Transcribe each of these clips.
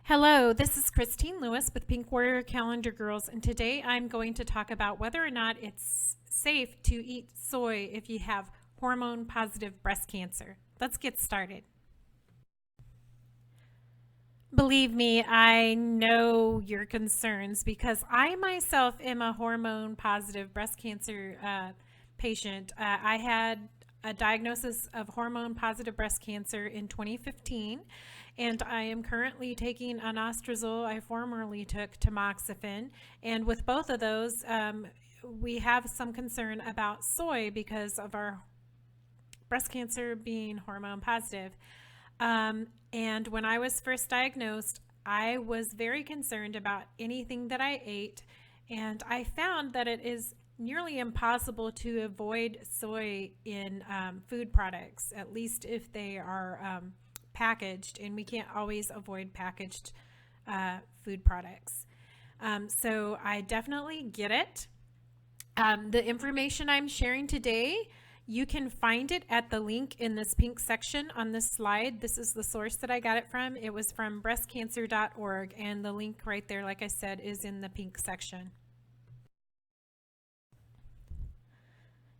Hello, this is Christine Lewis with Pink Warrior Calendar Girls, and today I'm going to talk about whether or not it's safe to eat soy if you have hormone positive breast cancer. Let's get started. Believe me, I know your concerns because I myself am a hormone positive breast cancer patient. I had a diagnosis of hormone positive breast cancer in 2015, and I am currently taking anastrozole. I formerly took tamoxifen, and with both of those, we have some concern about soy because of our breast cancer being hormone positive. And when I was first diagnosed, I was very concerned about anything that I ate, and I found that it is nearly impossible to avoid soy in food products, at least if they are packaged, and we can't always avoid packaged food products. So I definitely get it. The information I'm sharing today, you can find it at the link in this pink section on this slide. This is the source that I got it from. It was from breastcancer.org, and the link right there, like I said, is in the pink section.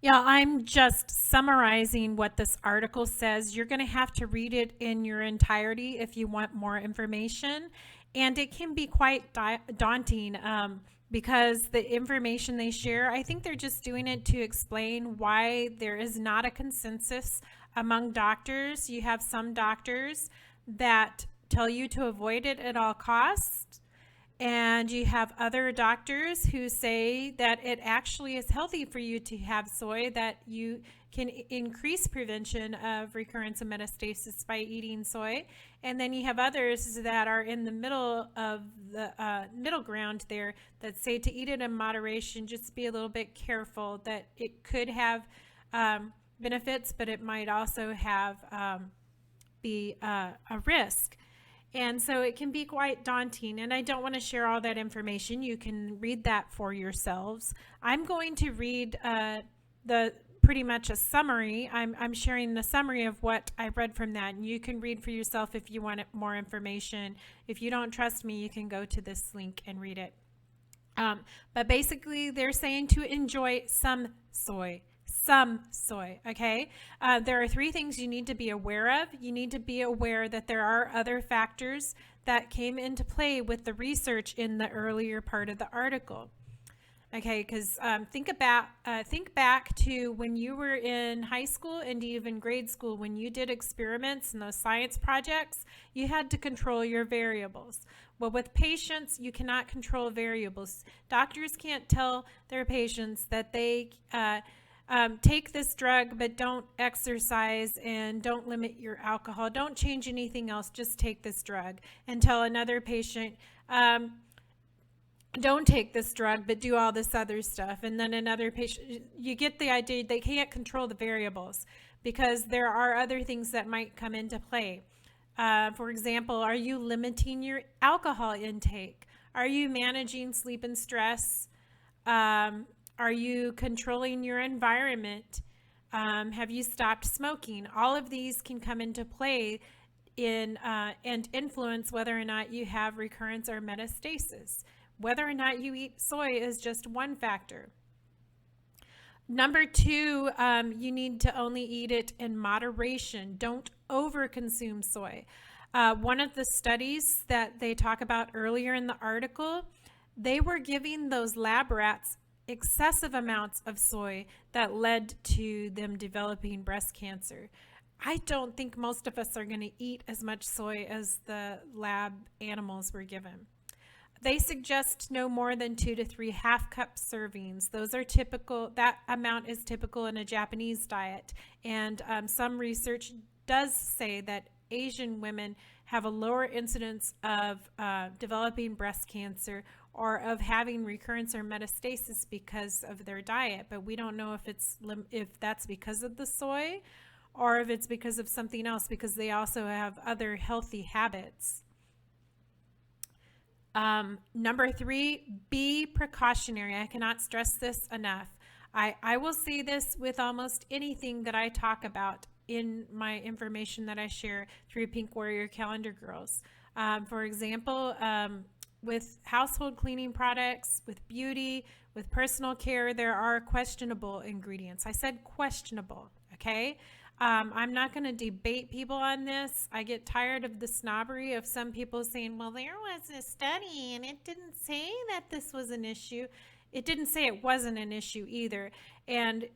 Yeah, I'm just summarizing what this article says. You're going to have to read it in your entirety if you want more information. And it can be quite daunting because the information they share, I think they're just doing it to explain why there is not a consensus among doctors. You have some doctors that tell you to avoid it at all costs, and you have other doctors who say that it actually is healthy for you to have soy, that you can increase prevention of recurrence and metastasis by eating soy. And then you have others that are in the middle of the middle ground there that say to eat it in moderation, just be a little bit careful that it could have benefits, but it might also have be a risk. And so it can be quite daunting, and I don't want to share all that information. You can read that for yourselves. I'm going to read the pretty much a summary. I'm sharing the summary of what I read from that, and you can read for yourself if you want more information. If you don't trust me, you can go to this link and read it. But basically, they're saying to enjoy some soy. Okay? There are three things you need to be aware of. You need to be aware that there are other factors that came into play with the research in the earlier part of the article. Okay, because think back to when you were in high school and even grade school, when you did experiments and those science projects, you had to control your variables. Well, with patients, you cannot control variables. Doctors can't tell their patients that they take this drug, but don't exercise and don't limit your alcohol. Don't change anything else. Just take this drug. And tell another patient, don't take this drug, but do all this other stuff. And then another patient, you get the idea. They can't control the variables because there are other things that might come into play. For example, are you limiting your alcohol intake? Are you managing sleep and stress? Are you controlling your environment? Have you stopped smoking? All of these can come into play and influence whether or not you have recurrence or metastasis. Whether or not you eat soy is just one factor. Number two, you need to only eat it in moderation. Don't overconsume soy. One of the studies that they talk about earlier in the article, they were giving those lab rats excessive amounts of soy that led to them developing breast cancer. I don't think most of us are going to eat as much soy as the lab animals were given. They suggest no more than 2 to 3 half-cup servings. Those are typical. That amount is typical in a Japanese diet. And some research does say that Asian women have a lower incidence of developing breast cancer or of having recurrence or metastasis because of their diet. But we don't know if that's because of the soy or if it's because of something else, because they also have other healthy habits. Number 3, be precautionary. I cannot stress this enough. I will say this with almost anything that I talk about in my information that I share through Pink Warrior Calendar Girls. For example, with household cleaning products, with beauty, with personal care, there are questionable ingredients. I said questionable, okay? I'm not going to debate people on this. I get tired of the snobbery of some people saying, well, there was a study and it didn't say that this was an issue. It didn't say it wasn't an issue either. And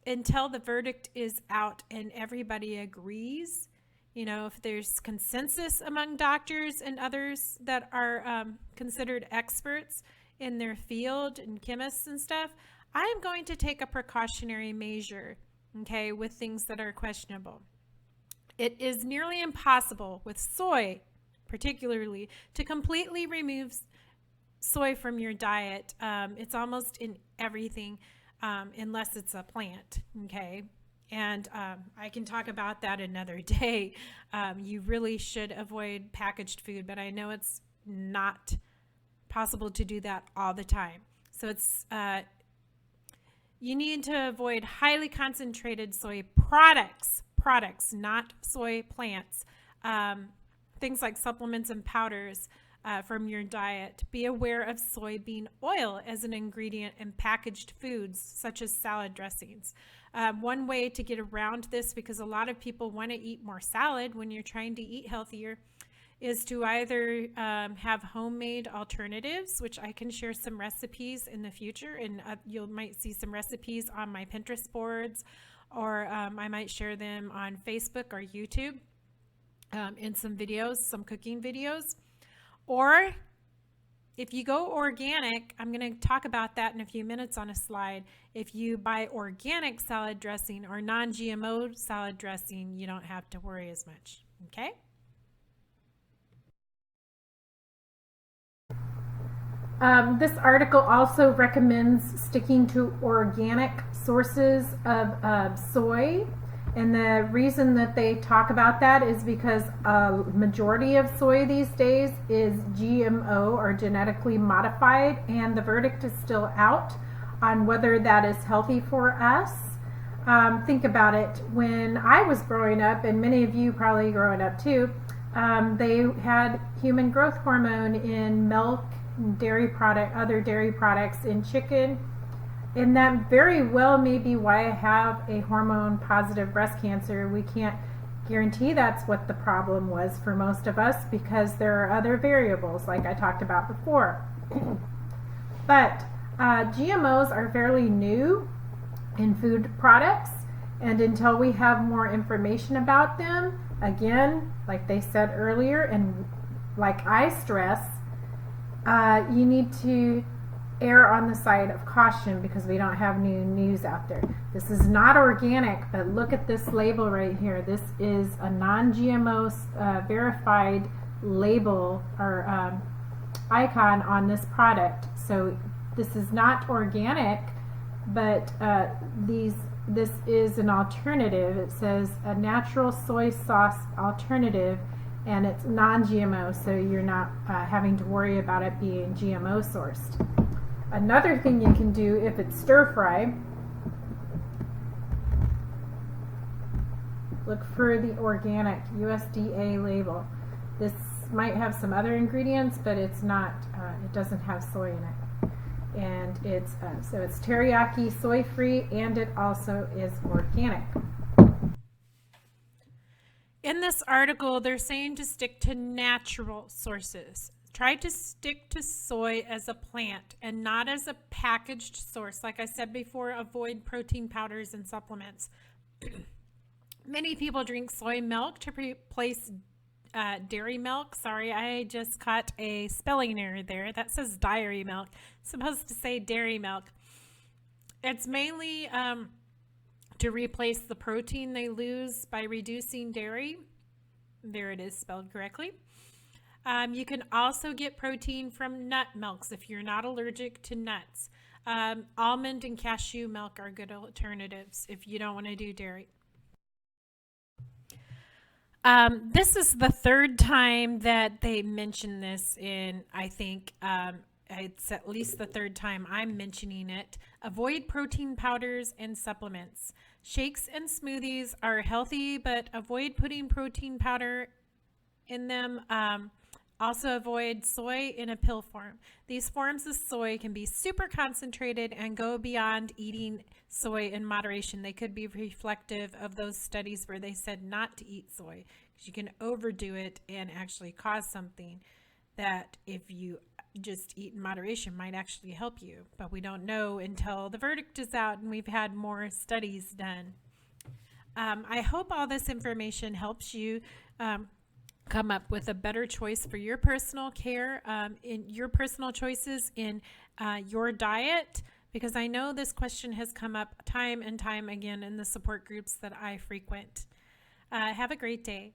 until the verdict is out and everybody agrees, you know, if there's consensus among doctors and others that are considered experts in their field and chemists and stuff, I am going to take a precautionary measure, okay, with things that are questionable. It is nearly impossible with soy, particularly, to completely remove soy from your diet. It's almost in everything, unless it's a plant, okay? And I can talk about that another day. You really should avoid packaged food, but I know it's not possible to do that all the time. So it's you need to avoid highly concentrated soy products, not soy plants. Things like supplements and powders from your diet. Be aware of soybean oil as an ingredient in packaged foods, such as salad dressings. One way to get around this, because a lot of people want to eat more salad when you're trying to eat healthier, is to either have homemade alternatives, which I can share some recipes in the future, and you might see some recipes on my Pinterest boards, or I might share them on Facebook or YouTube in some videos, some cooking videos. Or if you go organic, I'm going to talk about that in a few minutes on a slide. If you buy organic salad dressing or non-GMO salad dressing, you don't have to worry as much, okay? This article also recommends sticking to organic sources of soy. And the reason that they talk about that is because a majority of soy these days is GMO or genetically modified, and the verdict is still out on whether that is healthy for us. Think about it. When I was growing up, and many of you probably growing up too, they had human growth hormone in milk, dairy product, other dairy products, in chicken. And that very well may be why I have a hormone positive breast cancer. We can't guarantee that's what the problem was for most of us, because there are other variables like I talked about before. But GMOs are fairly new in food products, and until we have more information about them, again, like they said earlier, and like I stress, you need to err on the side of caution, because we don't have new news out there. This is not organic, but look at this label right here. This is a non-GMO verified label or icon on this product. So this is not organic, but this is an alternative. It says a natural soy sauce alternative, and it's non-GMO, so you're not having to worry about it being GMO sourced. Another thing you can do if it's stir fry, look for the organic USDA label. This might have some other ingredients, but it's not, it doesn't have soy in it. And it's, so it's teriyaki soy free, and it also is organic. In this article, they're saying to stick to natural sources. Try to stick to soy as a plant and not as a packaged source. Like I said before, avoid protein powders and supplements. Many people drink soy milk to replace dairy milk. Sorry, I just caught a spelling error there. That says dairy milk. It's supposed to say dairy milk. It's mainly to replace the protein they lose by reducing dairy. There it is, spelled correctly. You can also get protein from nut milks if you're not allergic to nuts. Almond and cashew milk are good alternatives if you don't want to do dairy. This is the third time that they mention this in, I think, it's at least the third time I'm mentioning it. Avoid protein powders and supplements. Shakes and smoothies are healthy, but avoid putting protein powder in them. Also avoid soy in a pill form. These forms of soy can be super concentrated and go beyond eating soy in moderation. They could be reflective of those studies where they said not to eat soy, because you can overdo it and actually cause something that, if you just eat in moderation, might actually help you. But we don't know until the verdict is out and we've had more studies done. I hope all this information helps you come up with a better choice for your personal care, in your personal choices in your diet, because I know this question has come up time and time again in the support groups that I frequent. Have a great day.